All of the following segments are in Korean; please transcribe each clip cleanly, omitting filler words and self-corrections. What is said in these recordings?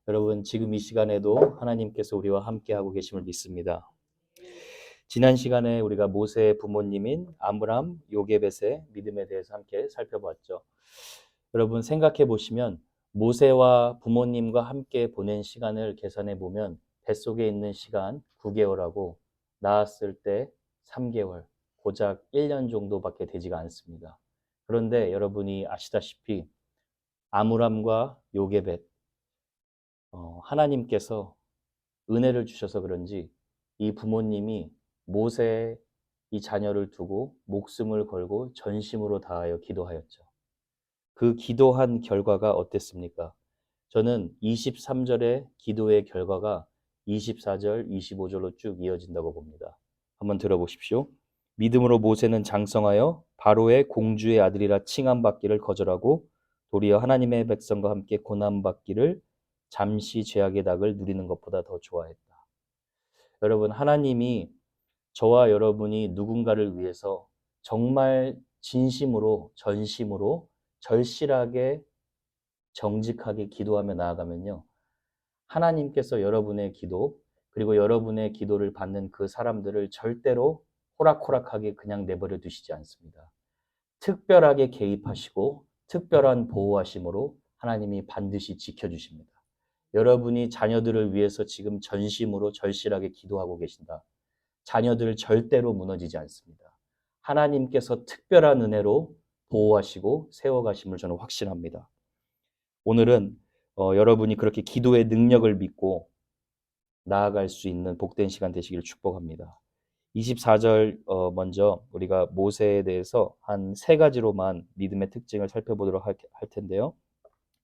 여러분, 지금 이 시간에도 하나님께서 우리와 함께하고 계심을 믿습니다. 지난 시간에 우리가 모세의 부모님인 아므람, 요게벳의 믿음에 대해서 함께 살펴봤죠. 여러분, 생각해 보시면 모세와 부모님과 함께 보낸 시간을 계산해 보면 뱃속에 있는 시간 9개월하고 낳았을 때 3개월, 고작 1년 정도밖에 되지가 않습니다. 그런데 여러분이 아시다시피 아므람과 요게벳, 하나님께서 은혜를 주셔서 그런지 이 부모님이 모세의 이 자녀를 두고 목숨을 걸고 전심으로 다하여 기도하였죠. 그 기도한 결과가 어땠습니까? 저는 23절의 기도의 결과가 24절, 25절로 쭉 이어진다고 봅니다. 한번 들어보십시오. 믿음으로 모세는 장성하여 바로의 공주의 아들이라 칭함받기를 거절하고 도리어 하나님의 백성과 함께 고난받기를 잠시 죄악의 낙을 누리는 것보다 더 좋아했다. 여러분, 하나님이 저와 여러분이 누군가를 위해서 정말 진심으로, 전심으로, 절실하게, 정직하게 기도하며 나아가면요, 하나님께서 여러분의 기도, 그리고 여러분의 기도를 받는 그 사람들을 절대로 호락호락하게 그냥 내버려 두시지 않습니다. 특별하게 개입하시고 특별한 보호하심으로 하나님이 반드시 지켜주십니다. 여러분이 자녀들을 위해서 지금 전심으로 절실하게 기도하고 계신다. 자녀들 절대로 무너지지 않습니다. 하나님께서 특별한 은혜로 보호하시고 세워가심을 저는 확신합니다. 오늘은 여러분이 그렇게 기도의 능력을 믿고 나아갈 수 있는 복된 시간 되시기를 축복합니다. 24절 먼저 우리가 모세에 대해서 한 세 가지로만 믿음의 특징을 살펴보도록 할 텐데요.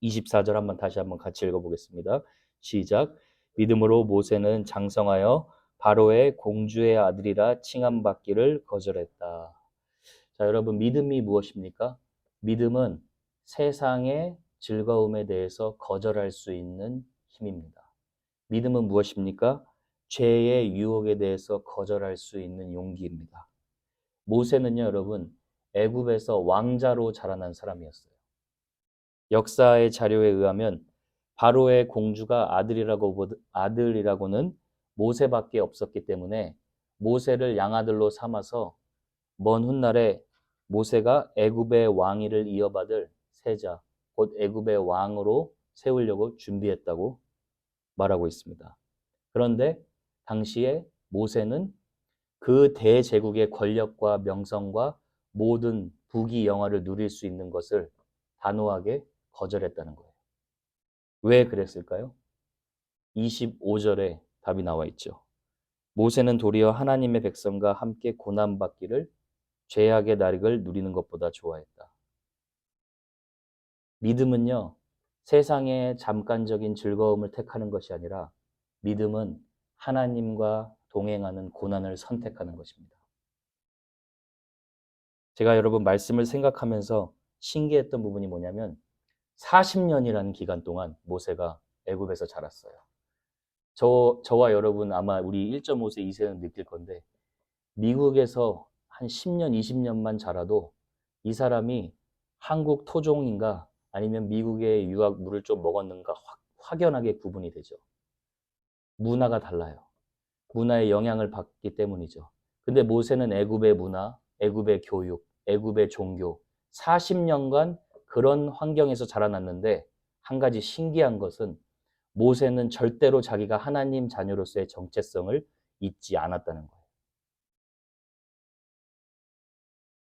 24절 다시 한번 같이 읽어보겠습니다. 시작. 믿음으로 모세는 장성하여 바로의 공주의 아들이라 칭함받기를 거절했다. 자, 여러분, 믿음이 무엇입니까? 믿음은 세상의 즐거움에 대해서 거절할 수 있는 힘입니다. 믿음은 무엇입니까? 죄의 유혹에 대해서 거절할 수 있는 용기입니다. 모세는요, 여러분, 애굽에서 왕자로 자라난 사람이었어요. 역사의 자료에 의하면 바로의 공주가 아들이라고는 모세밖에 없었기 때문에 모세를 양아들로 삼아서 먼 훗날에 모세가 애굽의 왕위를 이어받을 세자, 곧 애굽의 왕으로 세우려고 준비했다고 말하고 있습니다. 그런데 당시에 모세는 그 대제국의 권력과 명성과 모든 부귀 영화를 누릴 수 있는 것을 단호하게 거절했다는 거예요. 왜 그랬을까요? 25절에 답이 나와 있죠. 모세는 도리어 하나님의 백성과 함께 고난받기를 죄악의 낙을 누리는 것보다 좋아했다. 믿음은요, 세상의 잠깐적인 즐거움을 택하는 것이 아니라 믿음은 하나님과 동행하는 고난을 선택하는 것입니다. 제가 여러분 말씀을 생각하면서 신기했던 부분이 뭐냐면 40년이라는 기간 동안 모세가 애굽에서 자랐어요. 저와 여러분 아마 우리 1.5세, 2세는 느낄 건데 미국에서 한 10년, 20년만 자라도 이 사람이 한국 토종인가 아니면 미국의 유학 물을 좀 먹었는가 확연하게 구분이 되죠. 문화가 달라요. 문화의 영향을 받기 때문이죠. 근데 모세는 애굽의 문화, 애굽의 교육, 애굽의 종교 40년간 그런 환경에서 자라났는데 한 가지 신기한 것은 모세는 절대로 자기가 하나님 자녀로서의 정체성을 잊지 않았다는 거예요.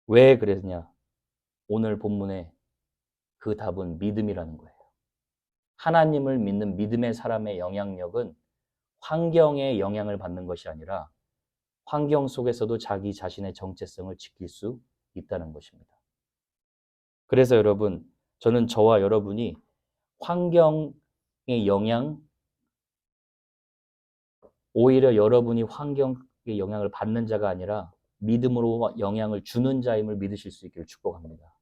왜 그랬냐? 오늘 본문의 그 답은 믿음이라는 거예요. 하나님을 믿는 믿음의 사람의 영향력은 환경의 영향을 받는 것이 아니라 환경 속에서도 자기 자신의 정체성을 지킬 수 있다는 것입니다. 그래서 여러분, 저는 저와 여러분이 환경의 영향, 오히려 여러분이 환경의 영향을 받는 자가 아니라 믿음으로 영향을 주는 자임을 믿으실 수 있기를 축복합니다.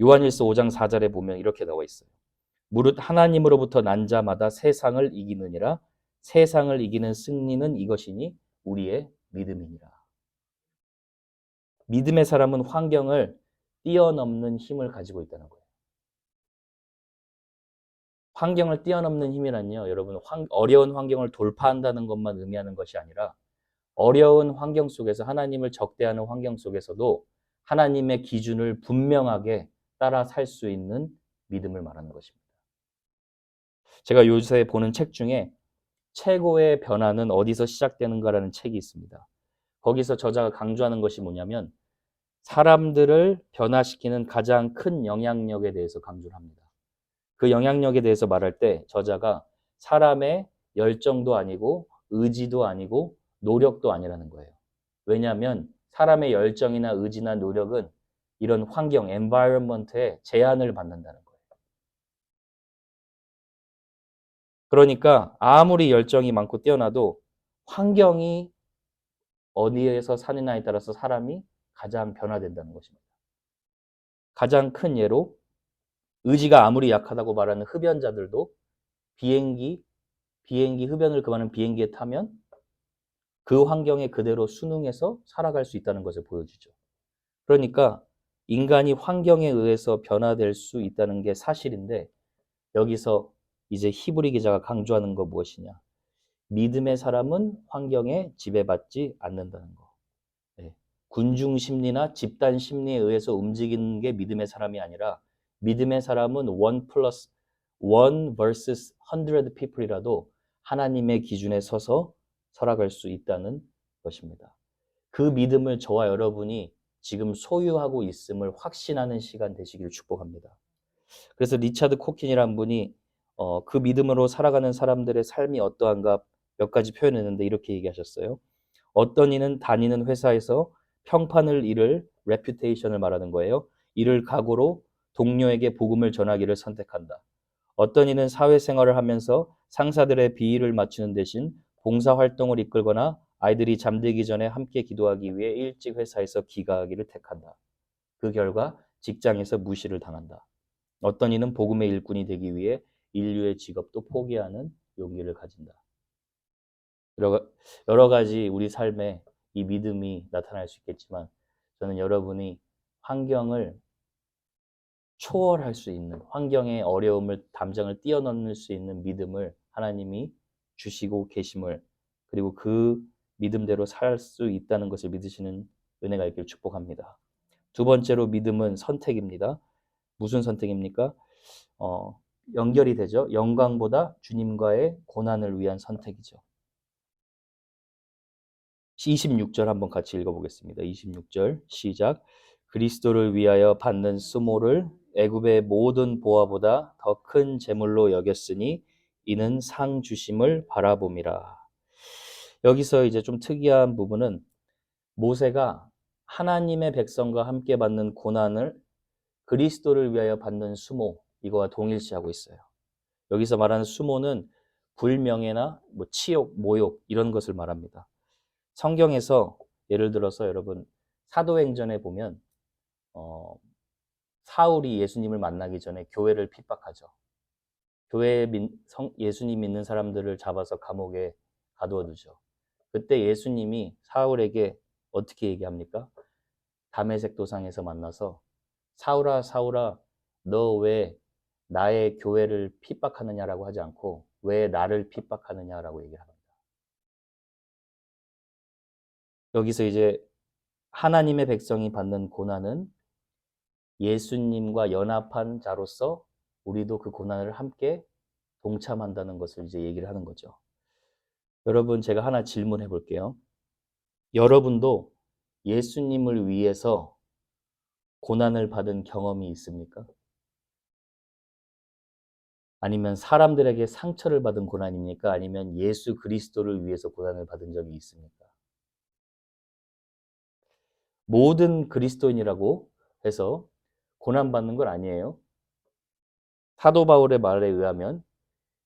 요한일서 5장 4절에 보면 이렇게 나와 있어요. 무릇 하나님으로부터 난 자마다 세상을 이기느니라. 세상을 이기는 승리는 이것이니 우리의 믿음이니라. 믿음의 사람은 환경을 뛰어넘는 힘을 가지고 있다는 거예요. 환경을 뛰어넘는 힘이란요, 여러분, 어려운 환경을 돌파한다는 것만 의미하는 것이 아니라 어려운 환경 속에서 하나님을 적대하는 환경 속에서도 하나님의 기준을 분명하게 따라 살 수 있는 믿음을 말하는 것입니다. 제가 요새 보는 책 중에 최고의 변화는 어디서 시작되는가라는 책이 있습니다. 거기서 저자가 강조하는 것이 뭐냐면 사람들을 변화시키는 가장 큰 영향력에 대해서 강조를 합니다. 그 영향력에 대해서 말할 때 저자가 사람의 열정도 아니고 의지도 아니고 노력도 아니라는 거예요. 왜냐하면 사람의 열정이나 의지나 노력은 이런 환경, environment에 제한을 받는다는 거예요. 그러니까 아무리 열정이 많고 뛰어나도 환경이 어디에서 사느냐에 따라서 사람이 가장 변화된다는 것입니다. 가장 큰 예로 의지가 아무리 약하다고 말하는 흡연자들도 비행기 흡연을 금하는 비행기에 타면 그 환경에 그대로 순응해서 살아갈 수 있다는 것을 보여주죠. 그러니까 인간이 환경에 의해서 변화될 수 있다는 게 사실인데 여기서 이제 히브리 기자가 강조하는 거 무엇이냐? 믿음의 사람은 환경에 지배받지 않는다는 거. 네. 군중 심리나 집단 심리에 의해서 움직이는 게 믿음의 사람이 아니라 믿음의 사람은 one versus 100 people이라도 하나님의 기준에 서서 살아갈 수 있다는 것입니다. 그 믿음을 저와 여러분이 지금 소유하고 있음을 확신하는 시간 되시기를 축복합니다. 그래서 리차드 코킨이라는 분이 그 믿음으로 살아가는 사람들의 삶이 어떠한가 몇 가지 표현했는데 이렇게 얘기하셨어요. 어떤 이는 다니는 회사에서 평판을 잃을 reputation을 말하는 거예요. 이를 각오로 동료에게 복음을 전하기를 선택한다. 어떤 이는 사회생활을 하면서 상사들의 비위를 맞추는 대신 봉사활동을 이끌거나 아이들이 잠들기 전에 함께 기도하기 위해 일찍 회사에서 귀가하기를 택한다. 그 결과 직장에서 무시를 당한다. 어떤 이는 복음의 일꾼이 되기 위해 인류의 직업도 포기하는 용기를 가진다. 여러 가지 우리 삶에 이 믿음이 나타날 수 있겠지만 저는 여러분이 환경을 초월할 수 있는 환경의 어려움을 담장을 뛰어넘을 수 있는 믿음을 하나님이 주시고 계심을 그리고 그 믿음대로 살 수 있다는 것을 믿으시는 은혜가 있기를 축복합니다. 두 번째로 믿음은 선택입니다. 무슨 선택입니까? 연결이 되죠. 영광보다 주님과의 고난을 위한 선택이죠. 26절 한번 같이 읽어보겠습니다. 26절 시작. 그리스도를 위하여 받는 수모를 애굽의 모든 보화보다 더 큰 재물로 여겼으니 이는 상 주심을 바라봄이라. 여기서 이제 좀 특이한 부분은 모세가 하나님의 백성과 함께 받는 고난을 그리스도를 위하여 받는 수모 이거와 동일시하고 있어요. 여기서 말하는 수모는 불명예나 치욕, 모욕 이런 것을 말합니다. 성경에서 예를 들어서 여러분 사도행전에 보면 사울이 예수님을 만나기 전에 교회를 핍박하죠. 예수님 믿는 사람들을 잡아서 감옥에 가두어 두죠. 그때 예수님이 사울에게 어떻게 얘기합니까? 다메섹 도상에서 만나서 사울아 사울아 너 왜 나의 교회를 핍박하느냐라고 하지 않고 왜 나를 핍박하느냐라고 얘기를 합니다. 여기서 이제 하나님의 백성이 받는 고난은 예수님과 연합한 자로서 우리도 그 고난을 함께 동참한다는 것을 이제 얘기를 하는 거죠. 여러분, 제가 하나 질문해 볼게요. 여러분도 예수님을 위해서 고난을 받은 경험이 있습니까? 아니면 사람들에게 상처를 받은 고난입니까? 아니면 예수 그리스도를 위해서 고난을 받은 적이 있습니까? 모든 그리스도인이라고 해서 고난받는 건 아니에요. 사도 바울의 말에 의하면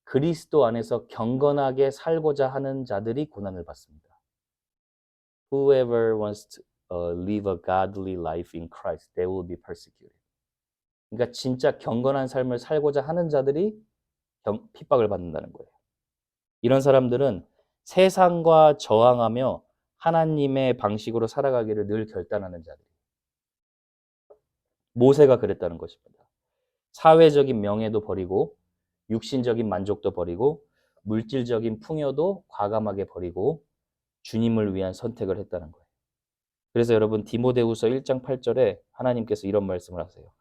그리스도 안에서 경건하게 살고자 하는 자들이 고난을 받습니다. Whoever wants to live a godly life in Christ, they will be persecuted. 그러니까 진짜 경건한 삶을 살고자 하는 자들이 핍박을 받는다는 거예요. 이런 사람들은 세상과 저항하며 하나님의 방식으로 살아가기를 늘 결단하는 자들. 모세가 그랬다는 것입니다. 사회적인 명예도 버리고 육신적인 만족도 버리고 물질적인 풍요도 과감하게 버리고 주님을 위한 선택을 했다는 거예요. 그래서 여러분 디모데후서 1장 8절에 하나님께서 이런 말씀을 하세요.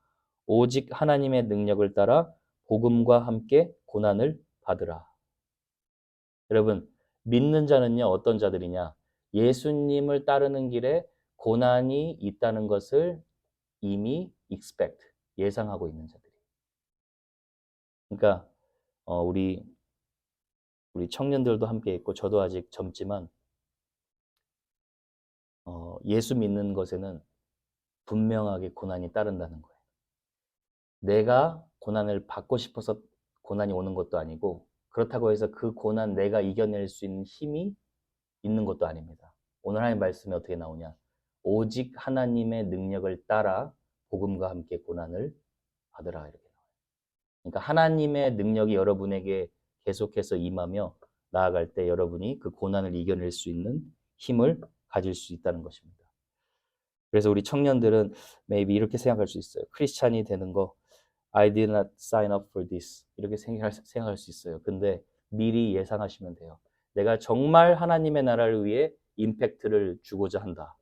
오직 하나님의 능력을 따라 복음과 함께 고난을 받으라. 여러분 믿는 자는요 어떤 자들이냐? 예수님을 따르는 길에 고난이 있다는 것을 이미 expect, 예상하고 있는 자들이. 그러니까 우리 청년들도 함께 있고 저도 아직 젊지만 예수 믿는 것에는 분명하게 고난이 따른다는 거예요. 내가 고난을 받고 싶어서 고난이 오는 것도 아니고 그렇다고 해서 그 고난 내가 이겨낼 수 있는 힘이 있는 것도 아닙니다. 오늘 하나님 말씀에 어떻게 나오냐? 오직 하나님의 능력을 따라 복음과 함께 고난을 받으라 이렇게 나와요. 그러니까 하나님의 능력이 여러분에게 계속해서 임하며 나아갈 때 여러분이 그 고난을 이겨낼 수 있는 힘을 가질 수 있다는 것입니다. 그래서 우리 청년들은 maybe 이렇게 생각할 수 있어요. 크리스찬이 되는 거 I did not sign up for this 이렇게 생각할 수 있어요. 근데 미리 예상하시면 돼요. 내가 정말 하나님의 나라를 위해 임팩트를 주고자 한다.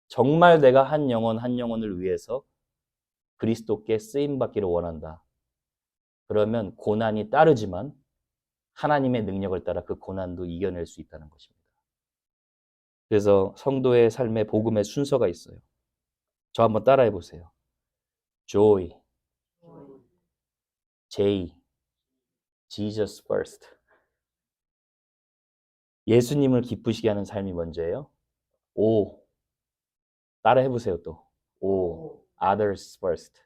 정말 내가 한 영혼을 위해서 그리스도께 쓰임받기를 원한다. 그러면 고난이 따르지만 하나님의 능력을 따라 그 고난도 이겨낼 수 있다는 것입니다. 그래서 성도의 삶에 복음의 순서가 있어요. 저 한번 따라해 보세요. Joy, J, Jesus first. 예수님을 기쁘시게 하는 삶이 먼저예요. O, 따라해 보세요 또. O, others first.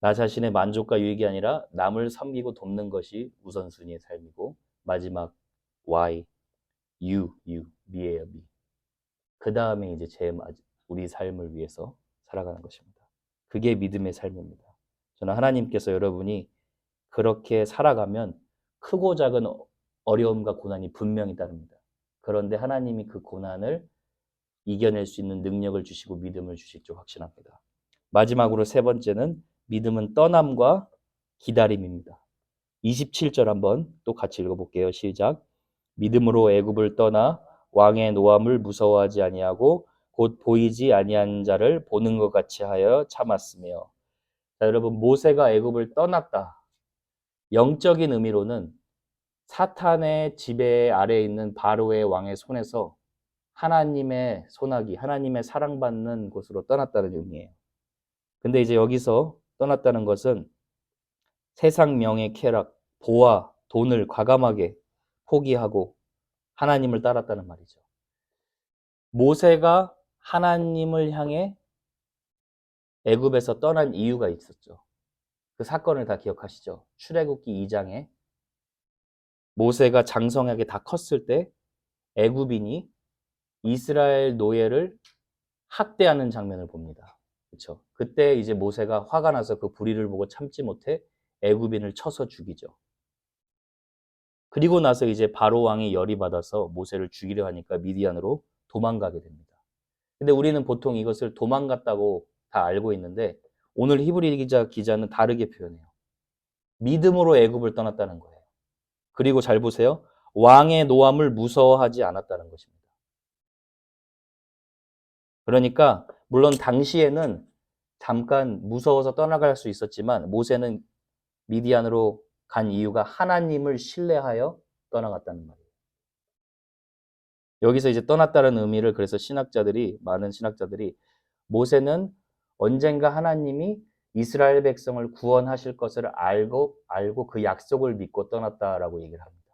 나 자신의 만족과 유익이 아니라 남을 섬기고 돕는 것이 우선순위의 삶이고 마지막 Y, you, me예요, me. 그 다음에 이제 우리 삶을 위해서 살아가는 것입니다. 그게 믿음의 삶입니다. 저는 하나님께서 여러분이 그렇게 살아가면 크고 작은 어려움과 고난이 분명히 따릅니다. 그런데 하나님이 그 고난을 이겨낼 수 있는 능력을 주시고 믿음을 주실 줄 확신합니다. 마지막으로 세 번째는 믿음은 떠남과 기다림입니다. 27절 한번 또 같이 읽어볼게요. 시작. 믿음으로 애굽을 떠나 왕의 노함을 무서워하지 아니하고 곧 보이지 아니한 자를 보는 것 같이 하여 참았으며. 자, 여러분 모세가 애굽을 떠났다. 영적인 의미로는 사탄의 지배 아래에 있는 바로의 왕의 손에서 하나님의 손아귀, 하나님의 사랑받는 곳으로 떠났다는 의미예요. 근데 이제 여기서 떠났다는 것은 세상 명예 쾌락, 보화, 돈을 과감하게 포기하고 하나님을 따랐다는 말이죠. 모세가 하나님을 향해 애굽에서 떠난 이유가 있었죠. 그 사건을 다 기억하시죠? 출애굽기 2장에 모세가 장성하게 다 컸을 때 애굽인이 이스라엘 노예를 학대하는 장면을 봅니다. 그렇죠? 그때 이제 모세가 화가 나서 그 불의를 보고 참지 못해 애굽인을 쳐서 죽이죠. 그리고 나서 이제 바로 왕이 열이 받아서 모세를 죽이려 하니까 미디안으로 도망가게 됩니다. 근데 우리는 보통 이것을 도망갔다고 다 알고 있는데 오늘 히브리 기자는 다르게 표현해요. 믿음으로 애굽을 떠났다는 거예요. 그리고 잘 보세요. 왕의 노함을 무서워하지 않았다는 것입니다. 그러니까 물론 당시에는 잠깐 무서워서 떠나갈 수 있었지만 모세는 미디안으로 간 이유가 하나님을 신뢰하여 떠나갔다는 말이에요. 여기서 이제 떠났다는 의미를 그래서 많은 신학자들이 모세는 언젠가 하나님이 이스라엘 백성을 구원하실 것을 알고 그 약속을 믿고 떠났다라고 얘기를 합니다.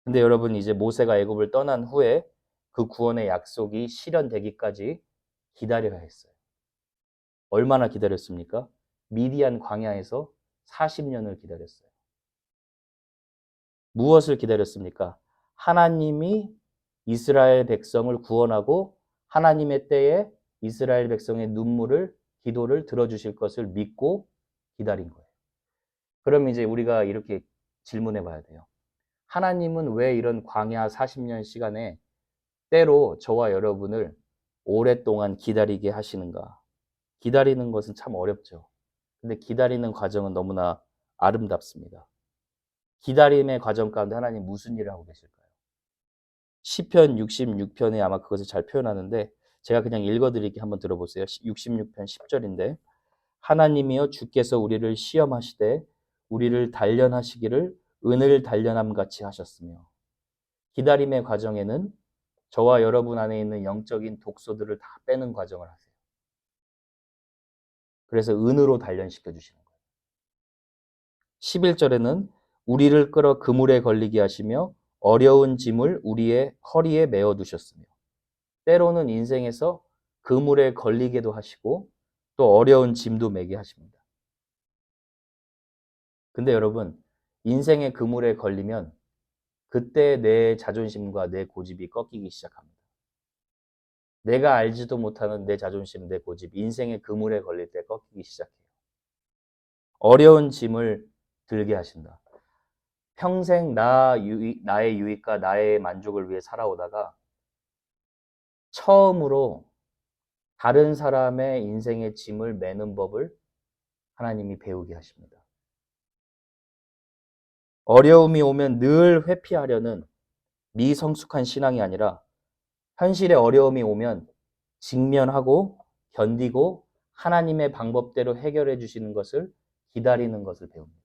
근데 여러분 이제 모세가 애굽을 떠난 후에 그 구원의 약속이 실현되기까지 기다려야 했어요. 얼마나 기다렸습니까? 미디안 광야에서 40년을 기다렸어요. 무엇을 기다렸습니까? 하나님이 이스라엘 백성을 구원하고 하나님의 때에 이스라엘 백성의 기도를 들어주실 것을 믿고 기다린 거예요. 그럼 이제 우리가 이렇게 질문해 봐야 돼요. 하나님은 왜 이런 광야 40년 시간에 때로 저와 여러분을 오랫동안 기다리게 하시는가? 기다리는 것은 참 어렵죠. 근데 기다리는 과정은 너무나 아름답습니다. 기다림의 과정 가운데 하나님 무슨 일을 하고 계실까요? 시편 66편에 아마 그것을 잘 표현하는데 제가 그냥 읽어드릴게 한번 들어보세요. 66편 10절인데 하나님이여 주께서 우리를 시험하시되 우리를 단련하시기를 은을 단련함 같이 하셨으며 기다림의 과정에는 저와 여러분 안에 있는 영적인 독소들을 다 빼는 과정을 하세요. 그래서 은으로 단련시켜 주시는 거예요. 11절에는 우리를 끌어 그물에 걸리게 하시며 어려운 짐을 우리의 허리에 메어 두셨으며 때로는 인생에서 그물에 걸리게도 하시고 또 어려운 짐도 매게 하십니다. 근데 여러분, 인생의 그물에 걸리면 그때 내 자존심과 내 고집이 꺾이기 시작합니다. 내가 알지도 못하는 내 자존심, 내 고집, 인생의 그물에 걸릴 때 꺾이기 시작해요. 어려운 짐을 들게 하신다. 평생 나의 유익과 나의 만족을 위해 살아오다가 처음으로 다른 사람의 인생의 짐을 매는 법을 하나님이 배우게 하십니다. 어려움이 오면 늘 회피하려는 미성숙한 신앙이 아니라 현실의 어려움이 오면 직면하고 견디고 하나님의 방법대로 해결해 주시는 것을 기다리는 것을 배웁니다.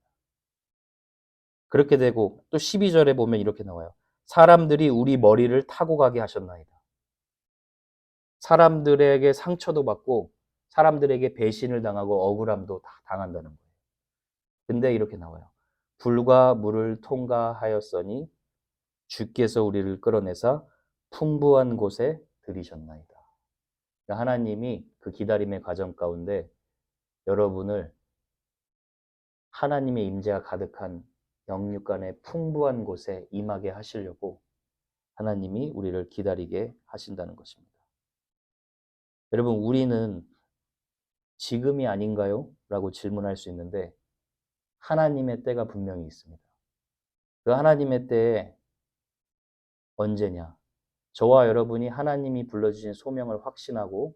그렇게 되고 또 12절에 보면 이렇게 나와요. 사람들이 우리 머리를 타고 가게 하셨나이다. 사람들에게 상처도 받고 사람들에게 배신을 당하고 억울함도 다 당한다는 거예요. 근데 이렇게 나와요. 불과 물을 통과하였으니 주께서 우리를 끌어내사 풍부한 곳에 들이셨나이다. 그러니까 하나님이 그 기다림의 과정 가운데 여러분을 하나님의 임재가 가득한 영육간의 풍부한 곳에 임하게 하시려고 하나님이 우리를 기다리게 하신다는 것입니다. 여러분, 우리는 지금이 아닌가요? 라고 질문할 수 있는데 하나님의 때가 분명히 있습니다. 그 하나님의 때에 언제냐? 저와 여러분이 하나님이 불러주신 소명을 확신하고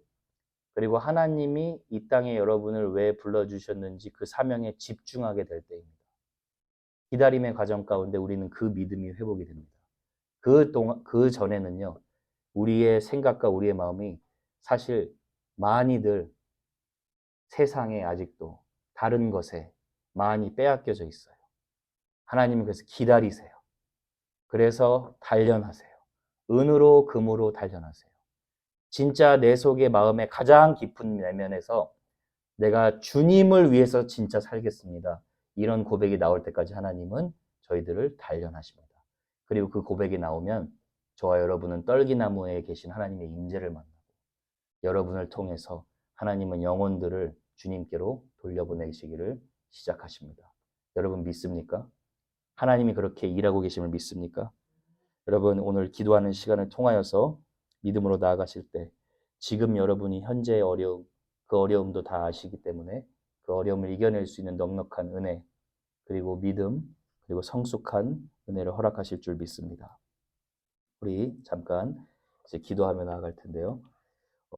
그리고 하나님이 이 땅에 여러분을 왜 불러주셨는지 그 사명에 집중하게 될 때입니다. 기다림의 과정 가운데 우리는 그 믿음이 회복이 됩니다. 그 전에는요, 우리의 생각과 우리의 마음이 사실 많이들 세상에 아직도 다른 것에 많이 빼앗겨져 있어요. 하나님은 그래서 기다리세요. 그래서 단련하세요. 은으로 금으로 단련하세요. 진짜 내 속의 마음의 가장 깊은 내면에서 내가 주님을 위해서 진짜 살겠습니다. 이런 고백이 나올 때까지 하나님은 저희들을 단련하십니다. 그리고 그 고백이 나오면 저와 여러분은 떨기나무에 계신 하나님의 임재를 만나고 여러분을 통해서 하나님은 영혼들을 주님께로 돌려보내시기를 시작하십니다. 여러분 믿습니까? 하나님이 그렇게 일하고 계심을 믿습니까? 여러분 오늘 기도하는 시간을 통하여서 믿음으로 나아가실 때 지금 여러분이 현재의 어려움, 그 어려움도 다 아시기 때문에 그 어려움을 이겨낼 수 있는 넉넉한 은혜, 그리고 믿음, 그리고 성숙한 은혜를 허락하실 줄 믿습니다. 우리 잠깐 이제 기도하며 나아갈 텐데요.